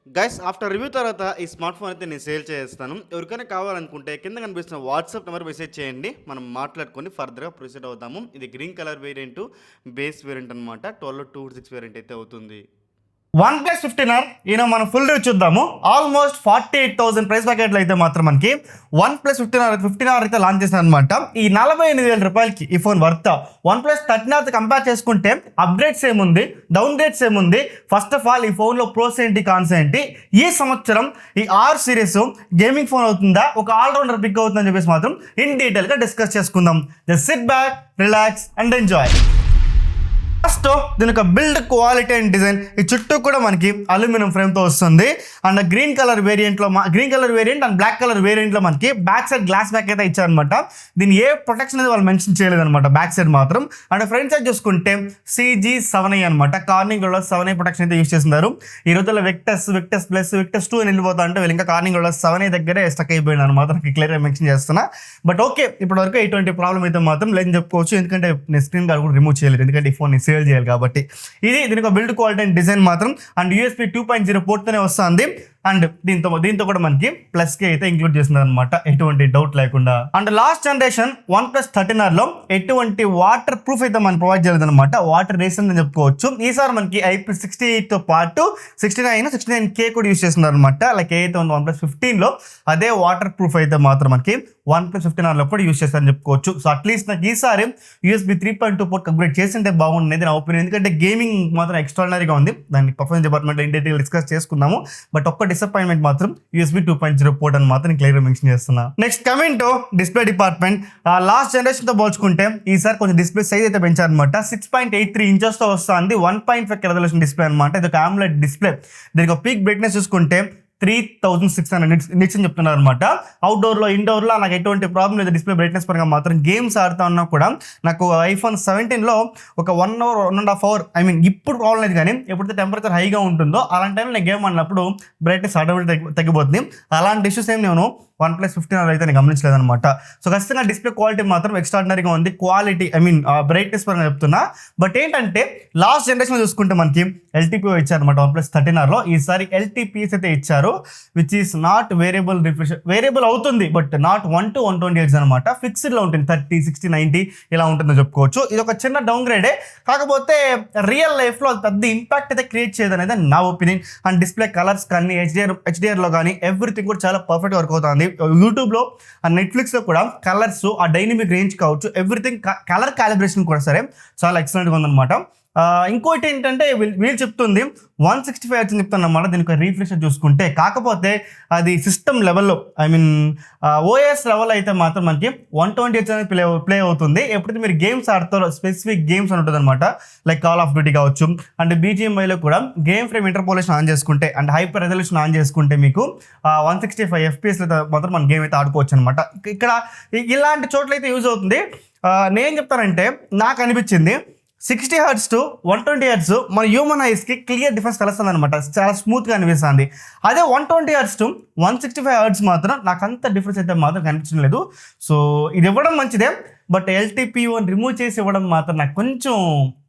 Guys after review తర్వాత ఈ smart phone అయితే నేను సేల్ చేస్తాను. ఎవరికైనా కావాలనుకుంటే కింద కనిపిస్తున్న వాట్సాప్ నెంబర్ మెసేజ్ చేయండి. మనం మాట్లాడుకొని ఫర్దర్గా ప్రొసీడ్ అవుతాము. ఇది green colour variant, base variant అనమాట. 12/256 వేరియంట్ అయితే అవుతుంది. OnePlus 15R మనం ఫుల్ రివ్యూ చూద్దాము. ఆల్మోస్ట్ 48,000 ప్రైస్ ప్యాకెట్లు అయితే మాత్రం మనకి OnePlus 15R అయితే లాంచ్ చేశారు అనమాట. ఈ 48,000 రూపాయలకి ఈ phone worth. OnePlus 13R compare చేసుకుంటే అప్గ్రేడ్స్ ఏముంది, డౌన్ గ్రేడ్స్ ఏముంది, ఫస్ట్ ఆఫ్ ఆల్ ఈ ఫోన్లో ప్రోస్ ఏంటి, కాన్స్ ఏంటి, ఈ సంవత్సరం ఈ R సిరీస్ గేమింగ్ ఫోన్ అవుతుందా, ఒక ఆల్రౌండర్ పిక్ అవుతుందని చెప్పేసి మాత్రం ఇన్ డీటెయిల్గా డిస్కస్ చేసుకుందాం. Just SIT back, relax and enjoy. First దీని యొక్క బిల్డ్ క్వాలిటీ అండ్ డిజైన్, ఈ చుట్టూ కూడా మనకి అల్యూమినియం ఫ్రేమ్తో వస్తుంది. And green colour variant and black colour వేరియంట్లో మనకి బ్యాక్ సైడ్ గ్లాస్ బ్యాక్ అయితే ఇచ్చారనమాట. దీని ఏ ప్రొటెక్షన్ అనేది వాళ్ళు మెన్షన్ చేయలేదన్నమాట బ్యాక్ సైడ్ మాత్రం. అండ్ ఫ్రంట్ సైడ్ చూసుకుంటే CG7i అనమాట, కార్నింగ్ గోల్డ్ 7i ప్రొటెక్షన్ అయితే యూస్ చేస్తున్నారు. ఈ రోజుల్లో వెక్టస్ ప్లస్ వెక్టస్ 2 అని వెళ్ళిపోతా అంటే వీళ్ళు ఇంకా కార్నింగ్ గోల్డ్ 7i దగ్గరే స్టక్ అయిపోయింది అనమాట. నాకు క్లియర్గా మెన్షన్ చేస్తున్నా. బట్ ఓకే, ఇప్పటి వరకు ఎటువంటి ప్రాబ్లం అయితే మాత్రం లేదని చెప్పుకోవచ్చు. ఎందుకంటే నేను స్క్రీన్ గార్డ్ కూడా రిమూవ్ చేయలేదు, ఎందుకంటే ఈ ఫోన్ సేల్ చేయాలి కాబట్టి. ఇది దీనికి బిల్డ్ క్వాలిటీ అండ్ డిజైన్ మాత్రం అండ్ USB 2.0 పోర్ట్తోనే వస్తుంది. అండ్ దీంతో కూడా మనకి ప్లస్ కే అయితే ఇంక్లూడ్ చేస్తున్నారు అనమాట, ఎటువంటి డౌట్ లేకుండా. And last generation OnePlus 13R లో ఎటువంటి వాటర్ ప్రూఫ్ అయితే మనం ప్రొవైడ్ చేయలేదు అనమాట, వాటర్ రేషన్ అని చెప్పుకోవచ్చు. ఈసారి మనకి IP68 తో పాటు 69K కూడా యూస్ చేస్తున్నారు అనమాట. లైక్ ఏదైతే ఉంది OnePlus 15 లో అదే వాటర్ ప్రూఫ్ అయితే మాత్రం మనకి OnePlus 15R లో కూడా యూస్ చేస్తారని చెప్పుకోవచ్చు. సో అట్లీస్ట్ నాకు ఈసారి USB 3.2 పోర్ట్ అప్గ్రేడ్ చేసింటే బాగుండేది నా ఒపీనియన్. ఎందుకంటే గేమింగ్ మాత్రం ఎక్స్ట్రాడినరీగా ఉంది. దాన్ని performance department in detail discuss చేసుకుందాము. బట్ ఒక్క డిసప్పాయింట్మెంట్ మాత్రం USB 2.0 పోర్ట్ అని మాత్రం క్లియర్గా మెన్షన్ చేస్తున్నా. Next coming to display department, last generation తో పోల్చుకుంటే ఈసారి కొంచెం డిస్ప్లే సైజ్ అయితే పెంచారనమాట. 6.83 ఇంచెస్ తో వస్తుంది. 1.5 రెజల్యూషన్ డిస్ప్లే అనమాట. ఇది ఒక AMOLED డిస్ప్లే. దీనికి పీక్ బ్రైట్నెస్ చూసుకుంటే 3600 నిట్స్ అని చెప్తున్నారు అనమాట. అవుట్డోర్లో ఇండోర్లో నాకు ఎటువంటి ప్రాబ్లం లేదు డిస్ప్లే బ్రైట్నెస్ పరంగా మాత్రం. గేమ్స్ ఆడుతా ఉన్నా కూడా నాకు iPhone 17లో ఒక 1 అవర్ 1.5 అవర్ ఇప్పుడు ప్రాబ్లం లేదు, కానీ ఎప్పుడైతే టెంపరేచర్ హైగా ఉంటుందో అలాంటి టైంలో నేను గేమ్ ఆడినప్పుడు బ్రైట్నెస్ ఆటోమేటిక్ తగ్గిపోతుంది. అలాంటి ఇష్యూస్ ఏం నేను OnePlus 15R అయితే నేను గమనించలేదన్నమాట. సో ఖచ్చితంగా డిస్ప్లే క్వాలిటీ మాత్రం ఎక్స్ట్రాడినరీగా ఉంది. క్వాలిటీ బ్రైట్నెస్ పరంగా చెప్తున్నా. బట్ ఏంటంటే లాస్ట్ జనరేషన్ చూసుకుంటే మనకి LTPO ఇచ్చారనమాట OnePlus 13R లో. ఈసారి LTPS అయితే ఇచ్చారు, which is not variable refresh. Variable అవుతుంది బట్ నాట్ 1 to 120 Hz అనమాట. ఫిక్స్డ్లో ఉంటుంది 30, 60, 90 ఇలా ఉంటుందో చెప్పుకోవచ్చు. ఇది ఒక చిన్న డౌన్ గ్రేడే, కాకపోతే రియల్ లైఫ్లో అది పెద్ద ఇంపాక్ట్ అయితే క్రియేట్ చేయదు అనేది నా ఒపీనియన్. అండ్ డిస్ప్లే కలర్స్ కానీ HDR లో కానీ ఎవ్రీథింగ్ కూడా చాలా పర్ఫెక్ట్గా వర్క్ అవుతుంది. యూట్యూబ్లో నెట్ఫ్లిక్స్లో కూడా కలర్స్, ఆ డైనమిక్ రేంజ్ కావచ్చు, ఎవ్రీథింగ్ కలర్ కాలిబ్రేషన్ కూడా సరే చాలా ఎక్సలెంట్గా ఉందన్నమాట. ఇంకోటి ఏంటంటే వీళ్ళు చెప్తుంది 165 Hz చెప్తాను అన్నమాట. దీనికి రీఫ్రెష్ చూసుకుంటే, కాకపోతే అది సిస్టమ్ లెవెల్లో OS లెవెల్ అయితే మాత్రం మనకి 120 Hz అనేది ప్లే అవుతుంది. ఎప్పుడైతే మీరు గేమ్స్ ఆడతారో స్పెసిఫిక్ గేమ్స్ అని ఉంటుంది అనమాట, లైక్ కాల్ ఆఫ్ డ్యూటీ కావచ్చు. అండ్ BGMIలో కూడా గేమ్ ఫ్రేమ్ ఇంటర్పోలేషన్ ఆన్ చేసుకుంటే అండ్ హైపర్ రెజల్యూషన్ ఆన్ చేసుకుంటే మీకు 165 FPS మాత్రం మన గేమ్ అయితే ఆడుకోవచ్చు అనమాట. ఇక్కడ ఇలాంటి చోట్ల అయితే యూజ్ అవుతుంది. నేను చెప్తానంటే నాకు అనిపించింది 60 Hz to 120 Hz మన హ్యూమన్ ఐస్కి క్లియర్ డిఫరెన్స్ తెలుస్తుంది అనమాట. చాలా స్మూత్గా అనిపిస్తుంది. అదే 120 Hz to 165 Hz మాత్రం నాకు అంత డిఫరెన్స్ అయితే మాత్రం కనిపించడం లేదు. సో ఇది ఇవ్వడం మంచిదే, బట్ LTPO రిమూవ్ చేసి ఇవ్వడం మాత్రం నాకు కొంచెం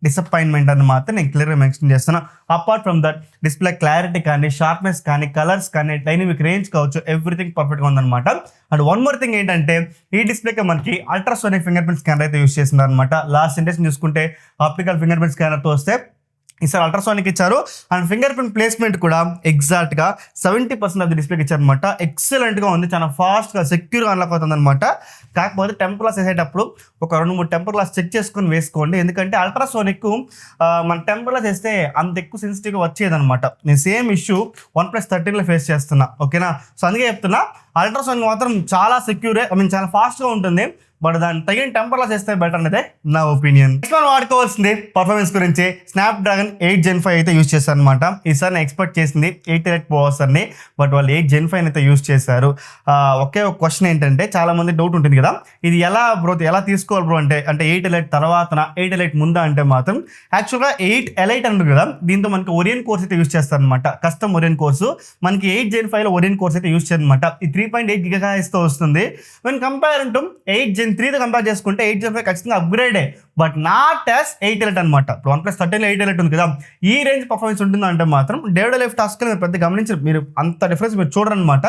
డిసప్పాయింట్మెంట్ అని మాత్రం నేను క్లియర్గా మెన్షన్ చేస్తున్నా. Apart from that display clarity కానీ, షార్ప్నెస్ కానీ, కలర్స్ కానీ, డైనమిక్ రేంజ్ కావచ్చు, ఎవ్రీథింగ్ పర్ఫెక్ట్గా ఉందన్నమాట. అండ్ వన్ మోర్ థింగ్ ఏంటంటే ఈ డిస్ప్లేకి మనకి అల్ట్రాసోనిక్ ఫింగర్ ప్రింట్ స్కానర్ అయితే యూస్ చేస్తున్నారు అనమాట. లాస్ట్ జనరేషన్ చూసుకుంటే ఆప్టికల్ ఫింగర్ ప్రింట్ స్కానర్తో వస్తే ఈసారి అల్ట్రాసోనిక్ ఇచ్చారు. అండ్ ఫింగర్ ప్రింట్ ప్లేస్మెంట్ కూడా ఎగ్జాక్ట్గా 70% ఆఫ్ ది డిస్ప్లేకి ఇచ్చారనమాట. ఎక్సలెంట్గా ఉంది, చాలా ఫాస్ట్గా సెక్యూర్గా అన్లాక్ అవుతుంది అనమాట. కాకపోతే టెంపర్ గ్లాస్ వేసేటప్పుడు ఒక 2-3 టెంపర్ గ్లాస్ చెక్ చేసుకొని వేసుకోండి. ఎందుకంటే అల్ట్రాసోనిక్ మన టెంపర్ గ్లాస్ వేస్తే అంత ఎక్కువ సెన్సిటివ్గా వచ్చేదనమాట. నేను సేమ్ ఇష్యూ OnePlus 13లో ఫేస్ చేస్తున్నా, ఓకేనా. సో అందుకే చెప్తున్నా అల్ట్రాసోనిక్ మాత్రం చాలా సెక్యూరే, చాలా ఫాస్ట్గా ఉంటుంది. బట్ దాన్ని తగిన టెంపర్లో చేస్తే బెటర్ అనేది నా ఒపీనియన్. నెక్స్ట్ మనం వాడుకోవాల్సింది పర్ఫార్మెన్స్ గురించి. Snapdragon 8 Gen 5 అయితే యూస్ చేశారు అనమాట. ఈసారి నేను ఎక్స్పెక్ట్ చేసింది 88 ప్రాసెసర్ని, బట్ వాళ్ళు 8 Gen 5 అయితే యూస్ చేశారు. ఒకే ఒక క్వశ్చన్ ఏంటంటే, చాలా మంది డౌట్ ఉంటుంది కదా, ఇది ఎలా తీసుకోవాలి బ్రో అంటే 8 Elite తర్వాత 8 Elite ముందా అంటే మాత్రం యాక్చువల్గా 8 Elite అంటారు కదా, దీంతో మనకి Oryon కోర్స్ అయితే యూస్ చేస్తారు అనమాట. కస్టమ్ Oryon కోర్సు మనకి 8 Gen 5లో Oryon కోర్స్ అయితే యూస్ చేయాలన్నమాట. ఈ 3.8 GHz తో వస్తుంది. When compare to 8 Gen Gen 3తో కంపేర్ చేసుకుంటే 8 Gen 5 ఖచ్చితంగా అప్గ్రేడే, బట్ నాట్ యాస్ 8 ఎలైట్ అనమాట. ఇప్పుడు OnePlus 13లో 8 ఎలైట్ ఉంది కదా, ఈ రేంజ్ పర్ఫార్మెన్స్ ఉంటుందంటే మాత్రం డే టు డే లైఫ్ టాస్క్లు మీరు పెద్ద గమనించారు, మీరు అంత డిఫరెన్స్ మీరు చూడరనమాట.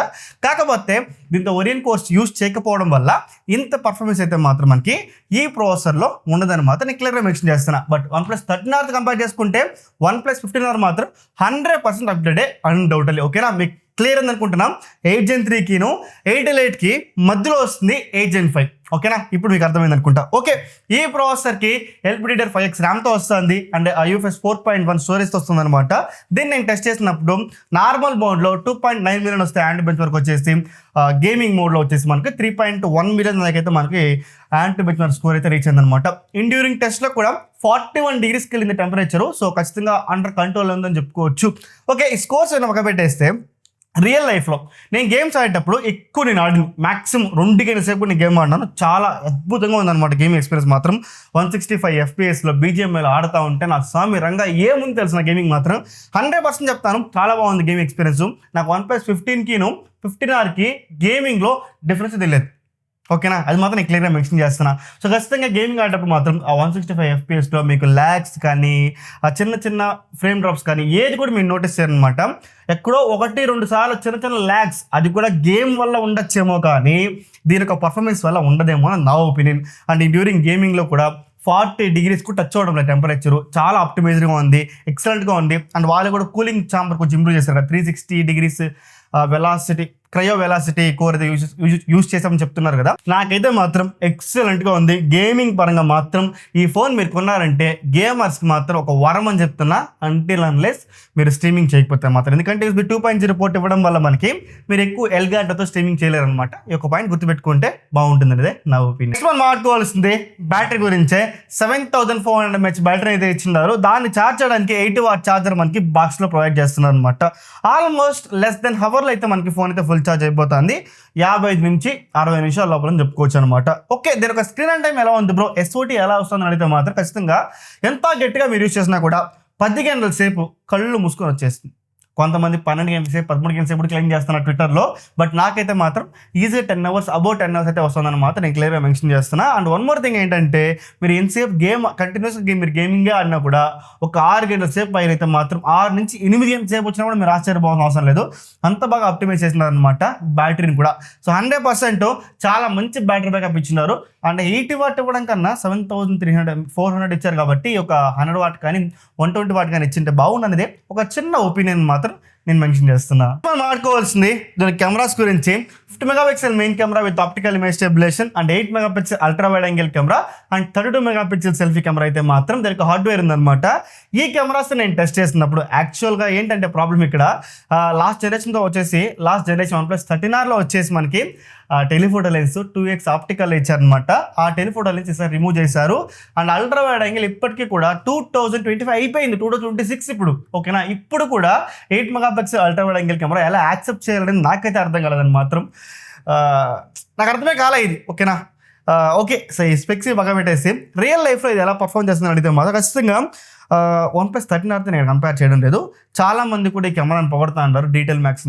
కాకపోతే దీంతో ఒరియన్ కోర్స్ యూస్ చేయకపోవడం వల్ల ఇంత పర్ఫార్మెన్స్ అయితే మాత్రం మనకి ఈ ప్రాసెసర్లో ఉండదన్నమాట. నేను క్లియర్గా మెన్షన్ చేస్తున్నా. బట్ OnePlus 13R కంపేర్ చేసుకుంటే OnePlus 15R మాత్రం 100% అప్గ్రేడే అన్డౌటెడ్లీ. ఓకేనా, మీకు క్లియర్ అని అనుకుంటున్నాం. 8 Gen 3కిను 8 ఎలైట్కి మధ్యలో వస్తుంది 8 Gen 5. ఓకేనా, ఇప్పుడు మీకు అర్థమైంది అనుకుంటా. ఓకే, ఈ ప్రాసెసర్కి LPDDR5X ర్యామ్తో వస్తుంది అండ్ UFS 4.1 స్టోరేజ్తో వస్తుంది అనమాట. దీన్ని నేను టెస్ట్ చేసినప్పుడు నార్మల్ మోడ్లో 2.9 మిలియన్ వస్తే యాంటీ బెంచ్ వరకు వచ్చేసి, గేమింగ్ మోడ్లో వచ్చేసి మనకి 3.1 మిలియన్ దాకైతే మనకి యాంటీ బెంచ్ మార్క్ స్కోర్ అయితే రీచ్ అయిందనమాట. ఇండ్యూరింగ్ టెస్ట్లో కూడా 41 డిగ్రీస్కి వెళ్ళింది టెంపరేచరు. సో ఖచ్చితంగా అండర్ కంట్రోల్ ఉందని చెప్పుకోవచ్చు. ఓకే, ఈ స్కోర్స్ ఒక పెట్టేస్తే రియల్ లైఫ్లో నేను గేమ్స్ ఆడేటప్పుడు ఎక్కువ నేను ఆడిన మ్యాక్సిమం 2 గంటల సేపు నేను గేమ్ ఆడినాను. చాలా అద్భుతంగా ఉందన్నమాట గేమింగ్ ఎక్స్పీరియన్స్ మాత్రం. 165 FPSలో BGMIలో ఆడుతూ ఉంటే నాకు స్వామి రంగా ఏముంది తెలిసిన గేమింగ్ మాత్రం 100% చెప్తాను, చాలా బాగుంది గేమింగ్ ఎక్స్పీరియన్స్. నాకు OnePlus 15కిను 15Rకి గేమింగ్లో డిఫరెన్స్ తెలియదు. ఓకేనా, అది మాత్రం నేను క్లియర్గా మెన్షన్ చేస్తున్నా. సో ఖచ్చితంగా గేమింగ్ ఆడేటప్పుడు మాత్రం ఆ 165 FPSలో మీకు ల్యాగ్స్ కానీ ఆ చిన్న చిన్న ఫ్రేమ్ డ్రాప్స్ కానీ ఏది కూడా మీరు నోటీస్ చేయాలన్నమాట. ఎక్కడో 1-2 సార్లు చిన్న చిన్న ల్యాగ్స్, అది కూడా గేమ్ వల్ల ఉండొచ్చేమో కానీ దీని యొక్క పర్ఫార్మెన్స్ వల్ల ఉండదేమో అని నా ఒపీనియన్. అండ్ డ్యూరింగ్ గేమింగ్లో కూడా 40 డిగ్రీస్కు టచ్ అవడం లేదు టెంపరేచర్, చాలా ఆప్టిమైజ్డ్గా ఉంది, ఎక్సలెంట్గా ఉంది. అండ్ వాళ్ళు కూడా కూలింగ్ ఛాంబర్ కొంచెం ఇంప్రూవ్ చేశారు. 360 degrees velocity, cryo velocity core అయితే యూజ్ చేసామని చెప్తున్నారు కదా. నాకైతే మాత్రం ఎక్సలెంట్గా ఉంది. గేమింగ్ పరంగా మాత్రం ఈ ఫోన్ మీరు కొన్నారంటే గేమర్స్కి మాత్రం ఒక వరం అని చెప్తున్నా, అంటిల్ అన్లెస్ మీరు స్ట్రీమింగ్ చేయకపోతే మాత్రం. ఎందుకంటే USB 2.0 పోర్ట్ ఇవ్వడం వల్ల మనకి మీరు ఎక్కువ ఎల్గాటోతో స్ట్రీమింగ్ చేయలేరు అనమాట. ఈ ఒక పాయింట్ గుర్తుపెట్టుకుంటే బాగుంటుంది అనేది నా ఒపీనియన్. నెక్స్ట్ మనం మాట్లాడుకోవాల్సింది బ్యాటరీ గురించే. 7400 mAh బ్యాటరీ అయితే ఇచ్చినారు. దాన్ని ఛార్జ్ చేయడానికి 80 వాట్ ఛార్జర్ మనకి బాక్స్లో ప్రొవైడ్ చేస్తున్నారు అనమాట. ఆల్మోస్ట్ లెస్ దెన్ హవర్లో అయితే మనకి ఫోన్ అయితే ఫుల్ ఛార్జ్ అయిపోతుంది. 55 నుంచి 60 నిమిషాల లోపల చెప్పుకోవచ్చు అనమాట. ఓకే, దీని ఒక స్క్రీన్ అండ్ టైం ఎలా ఉంది బ్రో, SOT ఎలా వస్తుందని అడిగితే మాత్రం ఖచ్చితంగా ఎంత గట్టిగా మీరు యూజ్ చేసినా కూడా 10 గంటల సేపు కళ్ళు మూసుకొని వచ్చేస్తుంది. కొంతమంది 12 గంటల సేపు 13 గంటల సేపు క్లెయిమ్ చేస్తున్నారు ట్విట్టర్లో. బట్ నాకైతే మాత్రం ఈజీ 10 అవర్స్, అబౌట్ 10 అవర్స్ అయితే వస్తుందని మాత్రం నేను క్లియర్గా మెన్షన్ చేస్తున్నా. అండ్ వన్ మోర్ థింగ్ ఏంటంటే, మీరు ఎంతసేపు గేమ్ కంటిన్యూస్గా మీరు గేమింగ్గా ఆడినా కూడా ఒక 6 గంటల సేపు పైన అయితే మాత్రం 6 నుంచి 8 గంటల సేపు వచ్చినా కూడా మీరు ఆశ్చర్యపోవాల్సిన అవసరం లేదు. అంత బాగా ఆప్టిమైజ్ చేసినారు అనమాట బ్యాటరీని కూడా. సో 100% చాలా మంచి బ్యాటరీ బ్యాకప్ ఇచ్చినారు. అండ్ 80 వాట్ ఇవ్వడం కన్నా 7300 ఇచ్చారు కాబట్టి ఒక 100 వాట్ కానీ 120 వాట్ కానీ ఇచ్చింటే బాగుందనేది ఒక చిన్న ఒపీనియన్ మాత్రం నేను మెన్షన్ చేస్తున్నా. మనం ఆడుకోవాల్సింది దాని కెమెరాస్ గురించి. 50 megapixel main camera with optical image stabilisation and 8 megapixel ultra wide angle camera and 32 megapixel selfie camera అయితే మాత్రం దానికి హార్డ్వేర్ ఉందన్నమాట. ఈ కెమెరాస్ నేను టెస్ట్ చేసినప్పుడు యాక్చువల్గా ఏంటంటే ప్రాబ్లం ఇక్కడ లాస్ట్ జనరేషన్తో వచ్చేసి OnePlus 13Rలో వచ్చేసి మనకి టెలిఫోటో లెన్స్ 2x ఆప్టికల్ ఇచ్చారనమాట. ఆ టెలిఫోటో లెన్స్ ఈసారి రిమూవ్ చేశారు. అండ్ అల్ట్రా వైడ్ యాంగిల్ ఇప్పటికీ కూడా 2025 అయిపోయింది, 2026 ఇప్పుడు. ఓకేనా, ఇప్పుడు కూడా 8 megapixel ultra wide angle camera ఎలా యాక్సెప్ట్ చేయాలని నాకైతే అర్థం కాలేదని మాత్రం నాకు అర్థమే కాలే ఇది. ఓకేనా, ఓకే, సో ఈ స్పెక్స్ బాగా పెట్టేసి రియల్ లైఫ్లో ఇది ఎలా పర్ఫామ్ చేస్తుందని అడిగితే మాత్రం ఖచ్చితంగా OnePlus 13Rతో నేను కంపేర్ చేయడం లేదు. చాలామంది కూడా ఈ కెమెరాని పొగడుతూ అంటారు, డీటెయిల్ మ్యాక్స్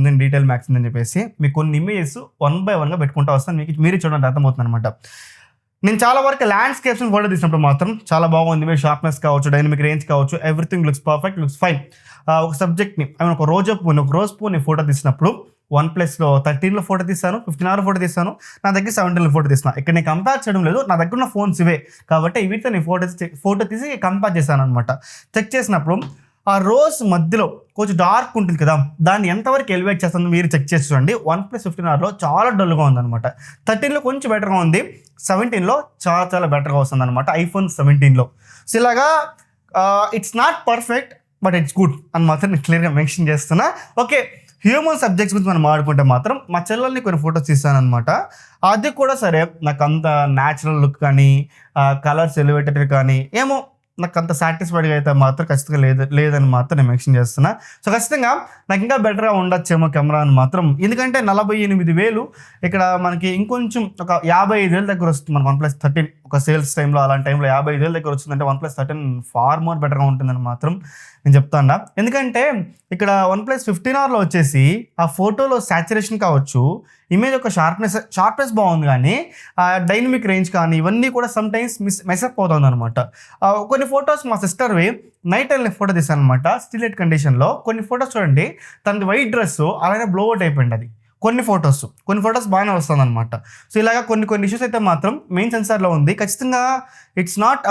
ఉందని చెప్పేసి. మీకు కొన్ని ఇమేజెస్ 1 by 1గా పెట్టుకుంటూ వస్తాను, మీకు మీరే చూడండి అర్థమవుతుంది అనమాట. నేను చాలా వరకు ల్యాండ్స్కేప్స్ని ఫోటో తీసినప్పుడు మాత్రం చాలా బాగుంది. మీరు షార్ప్నెస్ కావచ్చు, డైనమిక్ రేంజ్ కావచ్చు, everything looks perfect, looks fine. ఒక సబ్జెక్ట్ని ఒక రోజ్ పూని ఫోటో తీసినప్పుడు OnePlusలో 13లో ఫోటో తీస్తాను, 15R ఫోటో తీస్తాను, నా దగ్గర 17లో ఫోటో తీస్తాను. ఇక్కడ నేను కంపేర్ చేయడం లేదు, నా దగ్గర ఉన్న ఫోన్స్ ఇవే కాబట్టి వీటితో నేను ఫోటో తీసి కంపేర్ చేశాను అనమాట. చెక్ చేసినప్పుడు ఆ రోజ్ మధ్యలో కొంచెం డార్క్ ఉంటుంది కదా, దాన్ని ఎంతవరకు ఎలివేట్ చేస్తుందో మీరు చెక్ చేసి చూడండి. OnePlus 15Rలో చాలా డల్గా ఉందన్నమాట. 13లో కొంచెం బెటర్గా ఉంది, 17లో చాలా బెటర్గా వస్తుంది అనమాట, iPhone 17లో. సో ఇలాగా it's not perfect but it's good అని మాత్రం నేను క్లియర్గా మెన్షన్ చేస్తున్నా. ఓకే, హ్యూమన్ సబ్జెక్ట్స్ గురించి మనం ఆడుకుంటే మాత్రం మా చెల్లెల్ని కొన్ని ఫొటోస్ తీస్తానమాట. అది కూడా సరే నాకు అంత న్యాచురల్ లుక్ కానీ కలర్స్ ఎలివేటెడ్ కానీ ఏమో నాకు అంత సాటిస్ఫైడ్గా అయితే మాత్రం ఖచ్చితంగా లేదని మాత్రం నేను మెన్షన్ చేస్తున్నా. సో ఖచ్చితంగా నాకు ఇంకా బెటర్గా ఉండొచ్చేమో కెమెరా అని మాత్రం, ఎందుకంటే 48,000 ఇక్కడ మనకి ఇంకొంచెం ఒక 55,000 దగ్గర వస్తుంది మన OnePlus 13. ఒక సేల్స్ టైంలో అలాంటి టైంలో 55,000 దగ్గర వచ్చిందంటే OnePlus 13 ఫార్ మోర్ బెటర్గా ఉంటుందని మాత్రం నేను చెప్తాను. ఎందుకంటే ఇక్కడ OnePlus 15Rలో వచ్చేసి ఆ ఫోటోలో సాచురేషన్ కావచ్చు, ఇమేజ్ యొక్క షార్ప్నెస్ బాగుంది, కానీ ఆ డైనమిక్ రేంజ్ కానీ ఇవన్నీ కూడా సమ్ టైమ్స్ మెసప్ అవుతుంది అనమాట. కొన్ని ఫొటోస్ మా సిస్టర్వి నైట్ టైంలో ఫోటో తీసాను అనమాట, స్టిల్ లైట్ కండిషన్లో. కొన్ని ఫొటోస్ చూడండి, తనది వైట్ డ్రెస్ అలానే బ్లో అవుట్ అయిపోయింది అది. కొన్ని ఫొటోస్ బాగానే వస్తుంది అనమాట. సో ఇలాగా కొన్ని ఇష్యూస్ అయితే మాత్రం మెయిన్ సెన్సార్లో ఉంది. ఖచ్చితంగా it's not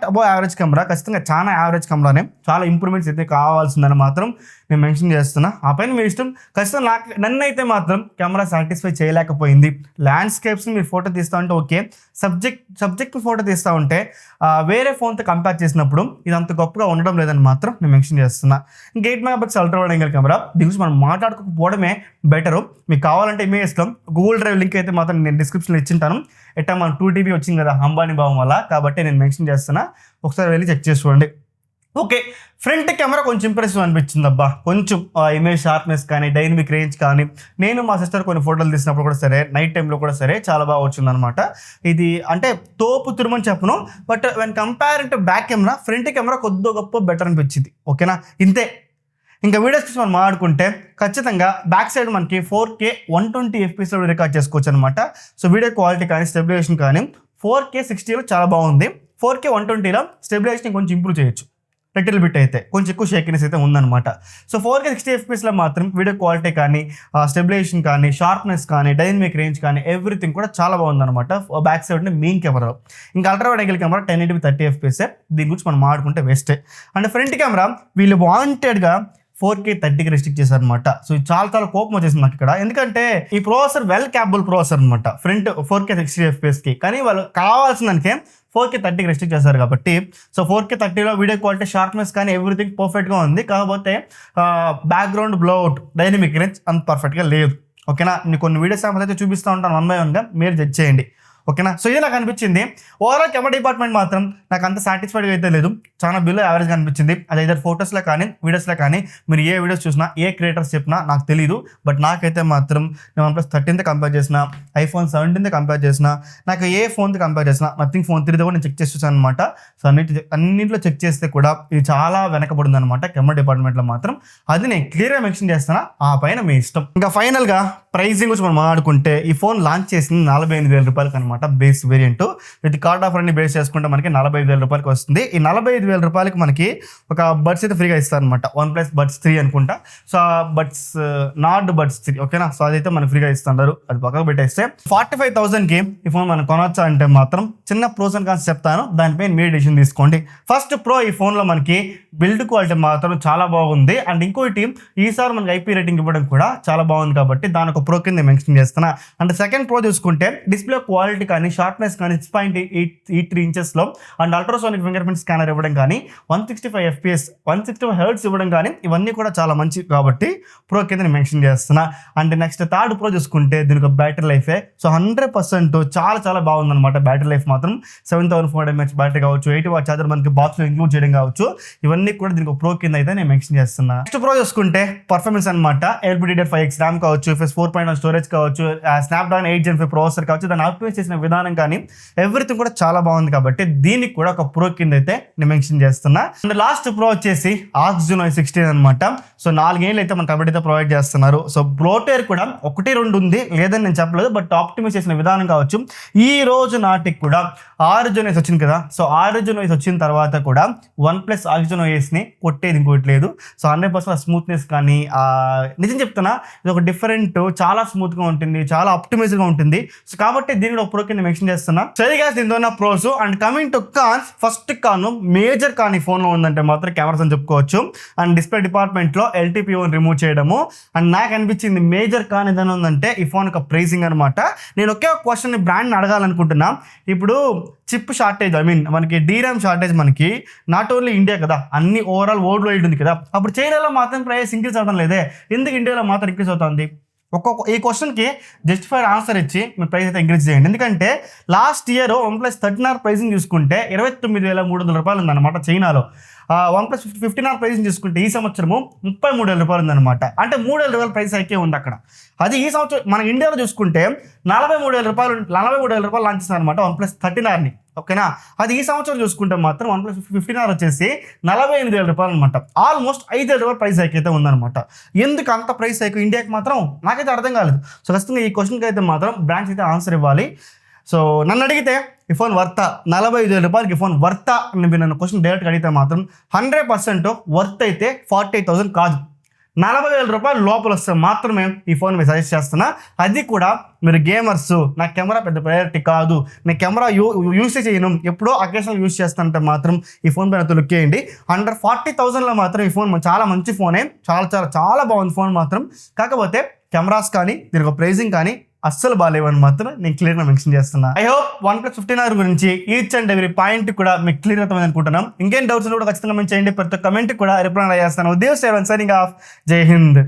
above average camera, ఖచ్చితంగా చాలా యావరేజ్ కెమెరానే, చాలా ఇంప్రూవ్మెంట్స్ అయితే కావాల్సిందని మాత్రం నేను మెన్షన్ చేస్తున్నా. ఆ పైన మీ ఇష్టం. ఖచ్చితంగా నన్ను అయితే మాత్రం కెమెరా సాటిస్ఫై చేయలేకపోయింది. ల్యాండ్స్కేప్స్ని మీరు ఫోటో తీస్తూ ఉంటే ఓకే, సబ్జెక్ట్ ఫోటో తీస్తూ ఉంటే వేరే ఫోన్తో కంపేర్ చేసినప్పుడు ఇది అంత గొప్పగా ఉండడం లేదని మాత్రం నేను మెన్షన్ చేస్తున్నా. 8 megapixel ultra wide angle camera, దీని గురించి మనం మాట్లాడుకోకపోవడమే బెటరు. మీకు కావాలంటే ఇమేజ్ ఇస్తాం, గూగుల్ డ్రైవ్ లింక్ అయితే మాత్రం నేను డిస్క్రిప్షన్లో ఇచ్చింటాను. ఎట్టా మనం 2 TB వచ్చింది కదా అంబానీ భావం వల్ల, కాబట్టి నేను మెన్షన్ చేస్తున్నా, ఒకసారి వెళ్ళి చెక్ చేసి చూడండి. ఓకే, ఫ్రంట్ కెమెరా కొంచెం ఇంప్రెసివ్ అనిపించింది అబ్బా. కొంచెం ఇమేజ్ షార్ప్నెస్ కానీ డైనమిక్ రేంజ్ కానీ, నేను మా సిస్టర్ కొన్ని ఫోటోలు తీసినప్పుడు కూడా సరే, నైట్ టైంలో కూడా సరే చాలా బాగా వచ్చిందనమాట. ఇది అంటే తోపు తురుమని చెప్పను, but when comparing to back camera, front camera కొద్దిగా గొప్ప బెటర్ అనిపించింది. ఓకేనా, ఇంతే. ఇంకా వీడియోస్ గురించి మనం మాట్లాడుకుంటే ఖచ్చితంగా బ్యాక్ సైడ్ మనకి 4K 120 FPS రికార్డ్ చేసుకోవచ్చు అనమాట. సో వీడియో క్వాలిటీ కానీ స్టెబిలైజేషన్ కానీ 4K 60లో చాలా బాగుంది. 4K 120లో స్టెబిలైజేషన్ కొంచెం ఇంప్రూవ్ చేయొచ్చు, లిటిల్ బిట్ అయితే కొంచెం ఎక్కువ షేకినెస్ అయితే ఉందన్నమాట. సో 4K 60 FPSలో మాత్రం వీడియో క్వాలిటీ కానీ స్టెబిలైజేషన్ కానీ షార్ప్నెస్ కానీ డైనమిక్ రేంజ్ కానీ ఎవ్రీథింగ్ కూడా చాలా బాగుందన్నమాట బ్యాక్ సైడ్ మెయిన్ కెమెరా. ఇంకా ultra wide angle camera 1080p 30 FPS, దీని గురించి మనం మాట్లాడుకుంటే వేస్టే. అండ్ ఫ్రంట్ కెమెరా వీళ్ళు వాంటెడ్గా 4K 30కి రెస్ట్రిక్ట్ చేశారు అనమాట. సో చాలా కోపం వచ్చేసింది నాకు ఇక్కడ, ఎందుకంటే ఈ ప్రాసెసర్ వెల్ క్యాపబుల్ ప్రాసెసర్ అనమాట ఫ్రంట్ 4K 60 FPSకి, కానీ వాళ్ళు కావాల్సిన దానికే 4K 30కి రెస్ట్రిక్ట్ చేశారు కాబట్టి. సో 4K 30లో వీడియో క్వాలిటీ షార్ప్నెస్ కానీ ఎవ్రీథింగ్ పర్ఫెక్ట్గా ఉంది, కాకపోతే బ్యాక్గ్రౌండ్ బ్లోఅవుట్ డైనమిక్ రేంజ్ అంత పర్ఫెక్ట్గా లేదు. ఓకేనా, నేను కొన్ని వీడియోస్ అయితే చూపిస్తూ ఉంటాను 1 by 1గా, మీరు జడ్జ్ చేయండి. ఓకేనా, సో ఇది నాకు అనిపించింది. ఓవరాల్ కెమెరా డిపార్ట్మెంట్ మాత్రం నాకు అంత సాటిస్ఫైడ్గా అయితే లేదు, చాలా బిలో యావరేజ్గా అనిపించింది. అది ఇద్దరు ఫొటోస్లో కానీ వీడియోస్లో కానీ మీరు ఏ వీడియోస్ చూసినా ఏ క్రియేటర్స్ చెప్పినా నాకు తెలియదు, బట్ నాకైతే మాత్రం నేను OnePlus 13తో కంపేర్ చేసిన, iPhone 17తో కంపేర్ చేసిన, నాకు ఏ ఫోన్తో కంపేర్ చేసిన, నథింగ్ ఫోన్ 3తో కూడా నేను చెక్ చేసి చూసాను అనమాట. సో అన్నింటిలో చెక్ చేస్తే కూడా ఇది చాలా వెనకబడింది అనమాట కెమెరా డిపార్ట్మెంట్లో మాత్రం. అది నేను క్లియర్గా మెన్షన్ చేస్తున్నా, ఆ పైన మీ ఇష్టం. ఇంకా ఫైనల్గా ప్రైసింగ్ గురించి మనం మాట్లాడుకుంటే ఈ ఫోన్ లాంచ్ చేసింది 45,000 రూపాయలకి అనమాట, base variant. With card offer అన్ని బేస్ చేసుకుంటే మనకి 45,000 రూపాయలకి వస్తుంది. ఈ 45,000 రూపాయలకి మనకి ఒక బడ్స్ అయితే ఫ్రీగా ఇస్తారు అనమాట, OnePlus Buds 3 అనుకుంటా. సో ఆ బడ్స్ నాట్ బడ్స్ 3, ఓకేనా. సో అదైతే మనకి ఫ్రీగా ఇస్తున్నారు, అది పక్కకు పెట్టేస్తే 45,000కి ఈ ఫోన్ మనం కొనొచ్చా అంటే మాత్రం చిన్న ప్రోస్ అండ్ కాన్స్ చెప్తాను, దానిపై మీరు డిసిషన్ తీసుకోండి. ఫస్ట్ ప్రో, ఈ ఫోన్లో మనకి బిల్డ్ క్వాలిటీ మాత్రం చాలా బాగుంది. అండ్ ఇంకోటి ఈసారి మనకి IP రేటింగ్ ఇవ్వడం కూడా చాలా బాగుంది, కాబట్టి దాని ఒక ప్రో కింద మెన్షన్ చేస్తున్నా. అండ్ సెకండ్ ప్రో చూసుకుంటే డిస్ప్లే క్వాలిటీ కానీ షార్ప్నెస్ కానీ 6.83 ఇంచెస్లో and ultrasonic fingerprint scanner ఇవ్వడం కానీ 165 FPS 165 Hz ఇవ్వడం కానీ ఇవన్నీ కూడా చాలా మంచి, కాబట్టి ప్రో కింద నేను మెన్షన్ చేస్తున్నా. అండ్ నెక్స్ట్ థర్డ్ ప్రో చూసుకుంటే దీనికి బ్యాటరీ లైఫే సో 100% చాలా బాగుందన్నమాట. బ్యాటరీ లైఫ్ మాత్రం 7400 mAh బ్యాటరీ కావచ్చు, 80W ఛార్జర్ మనకి బాక్స్లో ఇంక్లూడ్ చేయడం కావచ్చు, ఇవన్నీ కూడా దీనికి ప్రో కింద అయితే నేను మెన్షన్ చేస్తున్నా. నెక్స్ట్ ప్రో చూసుకుంటే పర్ఫార్మెన్స్ అనమాట, LPDDR5X RAM కావచ్చు, UFS 4.1 స్టోరేజ్ కావచ్చు, స్నాప్డ్రాగన్ 8 Gen 5 ప్రాసెసర్ కావచ్చు, దాన్ని ఆప్టిమైజ్ చేసిన విధానం కానీ ఎవ్రీథింగ్ కూడా చాలా బాగుంది, కాబట్టి దీనికి కూడా ఒక ప్రో కింద అయితే నేను మెన్షన్ చేస్తున్నా. అండ్ లాస్ట్ ప్రో వచ్చేసి Oxygen OS 16 అనమాట. సో 4 ఏళ్ళు అయితే మన కంపెనీ అయితే ప్రొవైడ్ చేస్తున్నారు. సో బ్లోటేర్ కూడా 1-2 ఉంది, లేదని నేను చెప్పలేదు, బట్ ఆప్టిమైజ్ చేసిన విధానం కావచ్చు. ఈ రోజు నాటికి కూడా Origin OS వచ్చింది కదా, సో Origin OS వచ్చిన తర్వాత కూడా OnePlus Oxygen OSని కొట్టేది ఇంకోటి లేదు. సో 100% స్మూత్నెస్ కానీ నిజం చెప్తున్నా, ఇది ఒక డిఫరెంట్, చాలా స్మూత్గా ఉంటుంది, చాలా ఆప్టిమైజ్గా ఉంటుంది. సో కాబట్టి దీనిలో ఒక ప్రో కింద మెన్షన్ చేస్తున్నా. సరిగా దీనిలో ఉన్న pros. And coming to cons, first con major con ఈ ఫోన్లో ఉందంటే మాత్రం కెమెరాస్ అని చెప్పుకోవచ్చు. అండ్ డిస్ప్లే డిపార్ట్మెంట్లో LTPOని రిమూవ్ చేయడము. అండ్ నాకు అనిపించింది మేజర్ కాన్ ఏదైనా ఉందంటే ఈ ఫోన్ ఒక ప్రైసింగ్ అనమాట. నేను ఒకే ఒక క్వశ్చన్ బ్రాండ్ని అడగాలనుకుంటున్నా. ఇప్పుడు చిప్ షార్టేజ్, మనకి DRAM షార్టేజ్ మనకి నాట్ ఓన్లీ ఇండియా కదా, అన్ని ఓవరాల్ వరల్డ్ వైడ్ ఉంది కదా, అప్పుడు చైనాలో మాత్రం ప్రైస్ ఇంక్రీజ్ అవడం లేదే, ఎందుకు ఇండియాలో మాత్రం ఇంక్రీజ్ అవుతుంది? ఈ క్వశ్చన్కి జస్టిఫైడ్ ఆన్సర్ ఇచ్చి మీరు ప్రైస్ అయితే ఇంక్రీజ్ చేయండి. ఎందుకంటే last year OnePlus 13R pricing చూసుకుంటే 29,300 రూపాయలు ఉందన్నమాట చైనాలో. వన్ ప్లస్ 15R ప్రైస్ చూసుకుంటే ఈ సంవత్సరము 33,000 రూపాయలు ఉందన్నమాట. అంటే 3,000 రూపాయల ప్రైస్ హైకే ఉంది అక్కడ. అది ఈ సంవత్సరం మన ఇండియాలో చూసుకుంటే 43,000 రూపాయలు లాంచ్ చేస్తారు అనమాట వన్ ప్లస్ 13Rని. ఓకేనా, అది ఈ సంవత్సరం చూసుకుంటే మాత్రం వన్ ప్లస్ 15R వచ్చేసి 48,000 రూపాయలు అనమాట. ఆల్మోస్ట్ 5,000 రూపాయల ప్రైస్ హైక్ అయితే ఉందన్నమాట. ఎందుకు అంత ప్రైస్ హైక్ ఇండియాకి మాత్రం నాకైతే అర్థం కాలేదు. సో ఖచ్చితంగా ఈ క్వశ్చన్కి అయితే మాత్రం బ్రాండ్స్ అయితే ఆన్సర్ ఇవ్వాలి. సో నన్ను అడిగితే ఈ ఫోన్ వర్తా 45,000 రూపాయలకి ఈ ఫోన్ వర్తా అని మీరు నన్ను క్వశ్చన్ డైరెక్ట్గా అడిగితే మాత్రం 100% వర్త్ అయితే 48,000 కాదు, 40,000 రూపాయలు లోపల వస్తే మాత్రమే ఈ ఫోన్ మీరు సజెస్ట్ చేస్తున్నా. అది కూడా మీరు గేమర్స్, నా కెమెరా పెద్ద ప్రయారిటీ కాదు, నేను కెమెరా యూస్ చేయను, ఎప్పుడో అకేషనల్ యూస్ చేస్తానంటే మాత్రం ఈ ఫోన్ పైన లుక్ చేయండి. అండర్ 40,000లో మాత్రం ఈ ఫోన్ చాలా మంచి ఫోనే, చాలా చాలా చాలా బాగుంది ఫోన్ మాత్రం. కాకపోతే కెమెరాస్ కానీ దీనికి ప్రైజింగ్ కానీ అస్సలు బాగాలేవని మాత్రం నేను క్లియర్గా మెన్షన్ చేస్తున్నా. I hope one plus 15R గురించి ఈచ్ అండ్ ఎవరీ పాయింట్ కూడా మీకు క్లియర్ అవుతుంది అనుకుంటున్నాం. ఇంకేం డౌట్స్ కూడా ఖచ్చితంగా మేము చేయండి. ప్రతి ఒక్క కమెంట్ కూడా రిప్లై చేస్తాను. ఉదయం 7 సైనింగ్ ఆఫ్. జై హింద్.